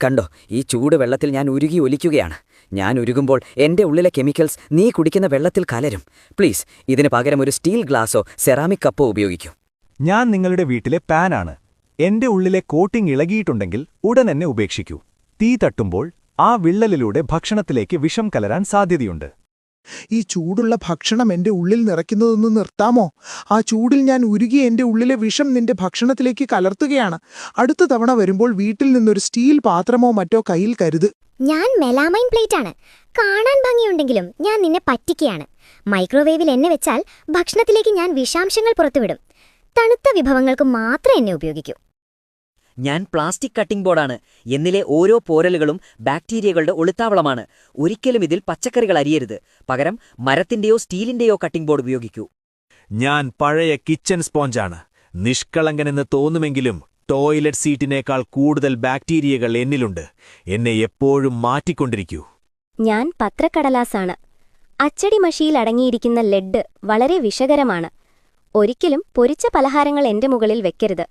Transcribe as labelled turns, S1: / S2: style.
S1: കണ്ടോ, ഈ ചൂടുവെള്ളത്തിൽ ഞാൻ ഉരുകി ഒലിക്കുകയാണ്. ഞാൻ ഉരുകുമ്പോൾ എന്റെ ഉള്ളിലെ കെമിക്കൽസ് നീ കുടിക്കുന്ന വെള്ളത്തിൽ കലരും. പ്ലീസ്, ഇതിന് പകരം ഒരു സ്റ്റീൽ ഗ്ലാസോ സെറാമിക് കപ്പോ ഉപയോഗിക്കൂ.
S2: ഞാൻ നിങ്ങളുടെ വീട്ടിലെ പാനാണ്. എന്റെ ഉള്ളിലെ കോട്ടിംഗ് ഇളകിയിട്ടുണ്ടെങ്കിൽ ഉടൻ എന്നെ ഉപേക്ഷിക്കൂ. തീ തട്ടുമ്പോൾ ആ വിള്ളലിലൂടെ ഭക്ഷണത്തിലേക്ക് വിഷം കലരാൻ സാധ്യതയുണ്ട്.
S3: ഈ ചൂടുള്ള ഭക്ഷണം എന്റെ ഉള്ളിൽ നിറയ്ക്കുന്നതൊന്ന് നിർത്താമോ? ആ ചൂടിൽ ഞാൻ ഉരുകി എന്റെ ഉള്ളിലെ വിഷം നിന്റെ ഭക്ഷണത്തിലേക്ക് കലർത്തുകയാണ്. അടുത്ത തവണ വരുമ്പോൾ വീട്ടിൽ നിന്നൊരു സ്റ്റീൽ പാത്രമോ മറ്റോ കയ്യിൽ കരുത്.
S4: ഞാൻ മെലാമൈൻ പ്ലേറ്റാണ്. കാണാൻ ഭംഗിയുണ്ടെങ്കിലും ഞാൻ നിന്നെ പറ്റിക്കുകയാണ്. മൈക്രോവേവിൽ എന്നെ വെച്ചാൽ ഭക്ഷണത്തിലേക്ക് ഞാൻ വിഷാംശങ്ങൾ പുറത്തുവിടും. തണുത്ത വിഭവങ്ങൾക്ക് മാത്രം എന്നെ ഉപയോഗിക്കൂ.
S5: ഞാൻ പ്ലാസ്റ്റിക് കട്ടിംഗ് ബോർഡാണ്. എന്നിലെ ഓരോ പോരലുകളും ബാക്ടീരിയകളുടെ ഒളിത്താവളമാണ്. ഒരിക്കലും ഇതിൽ പച്ചക്കറികൾ അരിയരുത്. പകരം മരത്തിന്റെയോ സ്റ്റീലിന്റെയോ കട്ടിംഗ് ബോർഡ് ഉപയോഗിക്കൂ.
S2: ഞാൻ പഴയ കിച്ചൺ സ്പോഞ്ചാണ്. നിഷ്കളങ്കനെന്ന് തോന്നുമെങ്കിലും ടോയ്ലറ്റ് സീറ്റിനേക്കാൾ കൂടുതൽ ബാക്ടീരിയകൾ എന്നിലുണ്ട്. എന്നെ എപ്പോഴും മാറ്റിക്കൊണ്ടിരിക്കൂ.
S6: ഞാൻ പത്രക്കടലാസാണ്. അച്ചടി മഷിയിൽ അടങ്ങിയിരിക്കുന്ന ലെഡ് വളരെ വിഷകരമാണ്. ഒരിക്കലും പൊരിച്ച പലഹാരങ്ങൾ എന്റെ മുകളിൽ വെക്കരുത്.